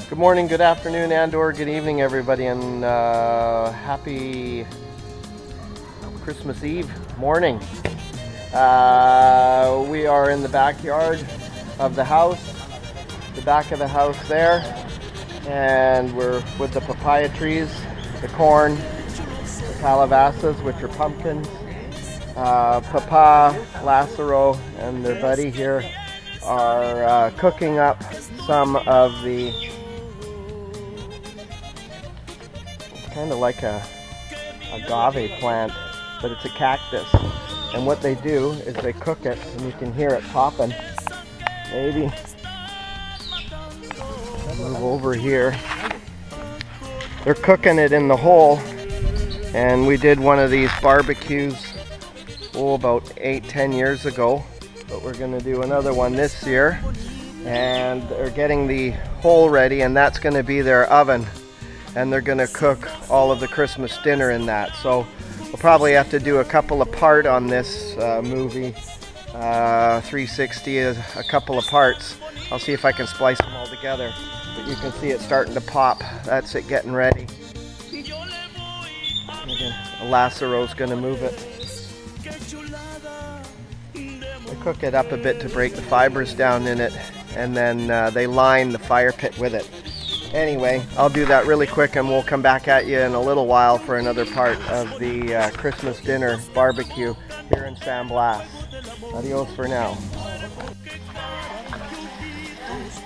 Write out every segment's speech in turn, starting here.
Good morning, good afternoon, and/or good evening, everybody, and happy Christmas Eve morning. We are in the backyard of the house, the back of the house there, and we're with the papaya trees, the corn, the calabasas, which are pumpkins. Papa, Lazaro, and their buddy here are cooking up some of the, it's kind of like a agave plant, but it's a cactus. And what they do is they cook it, and you can hear it popping. Maybe move over here. They're cooking it in the hole, and we did one of these barbecues about 8-10 years ago, but we're going to do another one this year. And they're getting the hole ready, and that's going to be their oven, and they're going to cook all of the Christmas dinner in that. So we'll probably have to do a couple of part on this movie, 360 is a couple of parts. I'll see if I can splice them all together, but you can see it starting to pop. That's it getting ready. Lazaro's going to move it. They cook it up a bit to break the fibers down in it, and then they line the fire pit with it. Anyway, I'll do that really quick, and we'll come back at you in a little while for another part of the Christmas dinner barbecue here in San Blas. Adios for now.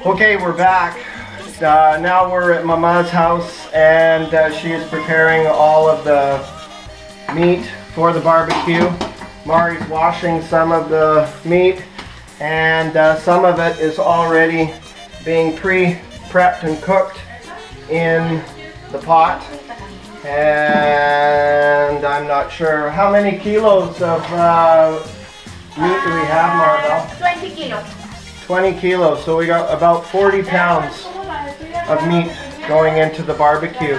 Okay, we're back. Now we're at Mama's house, and she is preparing all of the meat for the barbecue. Mari's washing some of the meat, and some of it is already being pre-prepped and cooked in the pot. And I'm not sure how many kilos of meat do we have, Maribel? 20 kilos. 20 kilos, so we got about 40 pounds of meat going into the barbecue.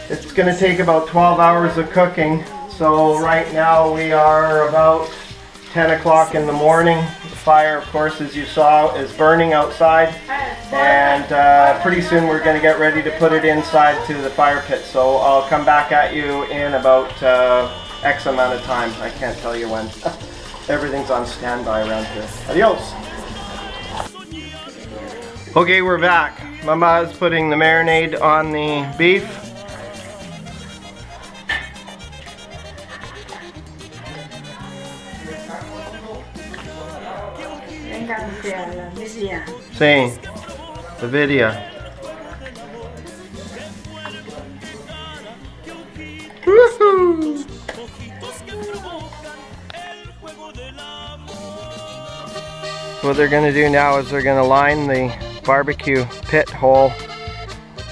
It's going to take about 12 hours of cooking. So right now we are about 10 o'clock in the morning. The fire, of course, as you saw, is burning outside, and pretty soon we're going to get ready to put it inside to the fire pit. So I'll come back at you in about X amount of time. I can't tell you when. Everything's on standby around here. Adios! Okay, we're back. Mama's putting the marinade on the beef. Sí, the video. Woohoo! What they're going to do now is they're going to line the barbecue pit hole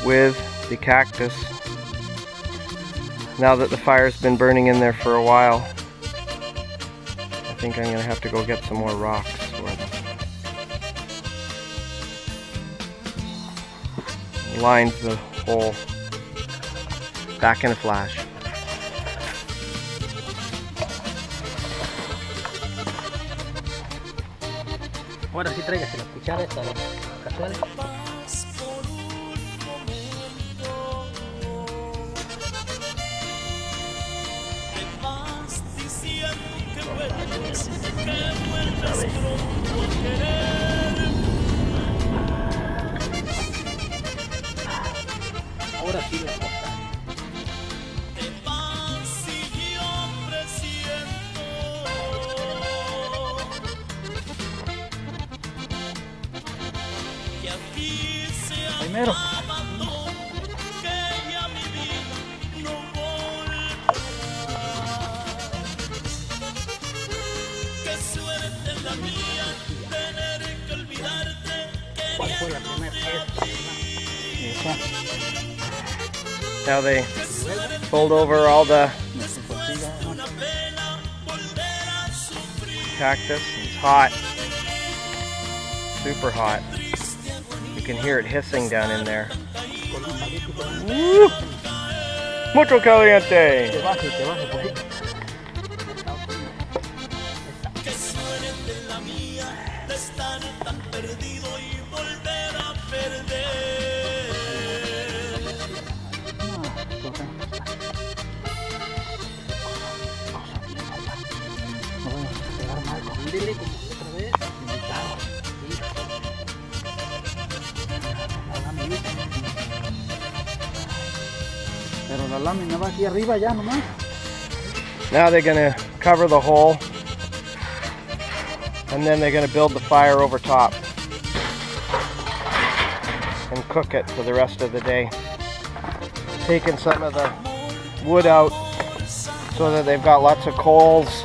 with the cactus. Now that the fire's been burning in there for a while, I think I'm going to have to go get some more rocks for them. Lines the hole. Back in a flash. Ahora sí tráigase las cucharas a los casuales. Ahora sí la cosa. Primero. ¿Cuál fue la primera pieza? Now they fold over all the cactus. It's hot. Super hot. You can hear it hissing down in there. Woo! Mucho caliente! libre como otra vez, invitado. Sí. La lámina. Pero la lámina va aquí arriba ya nomás. Now they're going to cover the hole, and then they're going to build the fire over top and cook it for the rest of the day. Taking some of the wood out so that they've got lots of coals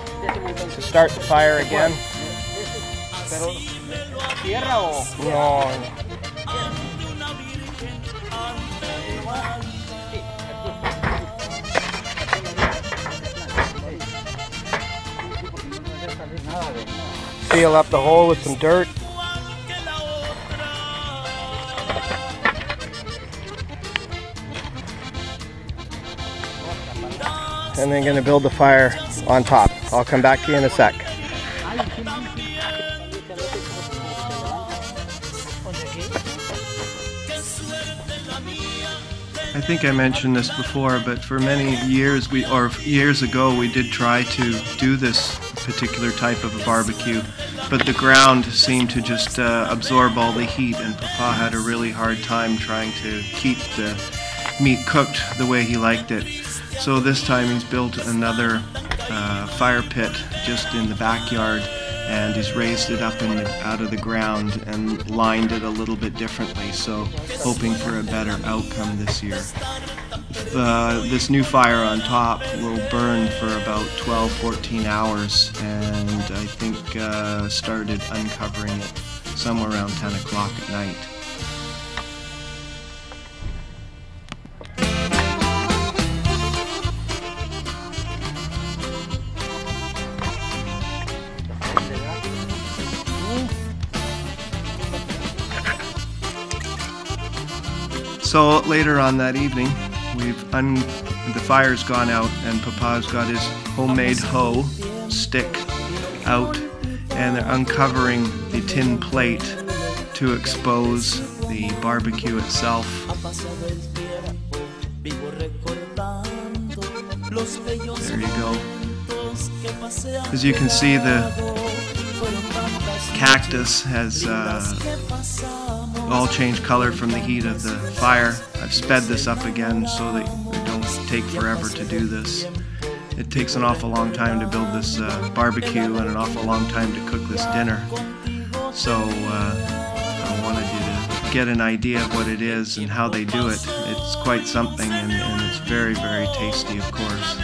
to start the fire again. Pero tierra o No. Seal up the hole with some dirt. And then going to build the fire on top. I'll come back to you in a sec. I think I mentioned this before, but for many years years ago we did try to do this particular type of a barbecue, but the ground seemed to just absorb all the heat, and Papa had a really hard time trying to keep the meat cooked the way he liked it. So this time he's built another fire pit just in the backyard, and he's raised it up out of the ground and lined it a little bit differently, so hoping for a better outcome this year. This new fire on top will burn for about 12-14 hours, and I think started uncovering it somewhere around 10 o'clock at night. So later on that evening, the fire's gone out, and Papa's got his homemade hoe stick out, and they're uncovering the tin plate to expose the barbecue itself. There you go. As you can see, the cactus has all changed color from the heat of the fire. I've sped this up again so that it don't take forever to do this. It takes an awful long time to build this barbecue and an awful long time to cook this dinner. So I wanted you to get an idea of what it is and how they do it. It's quite something, and it's very, very tasty, of course.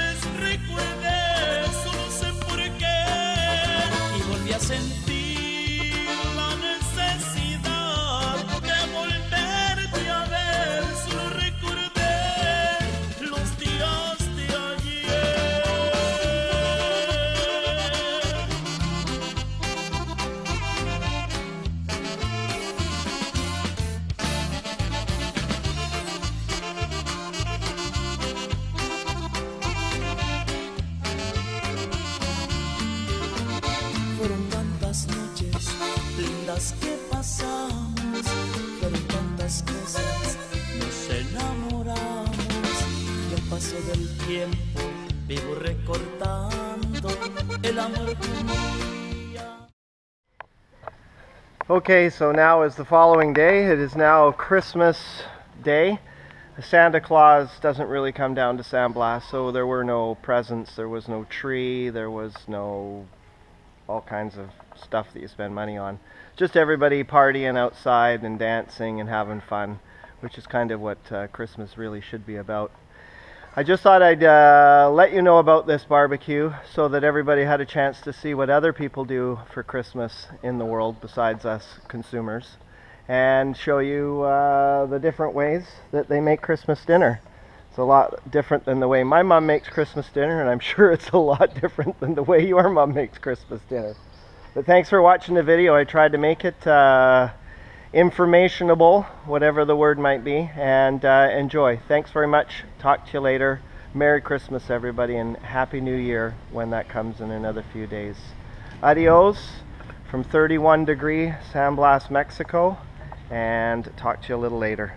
Fueron tantas noches lindas que pasamos, fueron tantas cosas, nos enamoramos, y al paso del tiempo vivo recordando el amor que un día. Okay, so now is the following day. It is now Christmas Day. Santa Claus doesn't really come down to San Blas, so there were no presents, there was no tree, there was no all kinds of stuff that you spend money on. Just everybody partying outside and dancing and having fun, which is kind of what Christmas really should be about. I just thought I'd let you know about this barbecue so that everybody had a chance to see what other people do for Christmas in the world besides us consumers, and show you the different ways that they make Christmas dinner. It's a lot different than the way my mom makes Christmas dinner, and I'm sure it's a lot different than the way your mom makes Christmas dinner. But thanks for watching the video. I tried to make it informationable, whatever the word might be, and enjoy. Thanks very much. Talk to you later. Merry Christmas, everybody, and Happy New Year when that comes in another few days. Adios from 31 degree San Blas, Mexico, and talk to you a little later.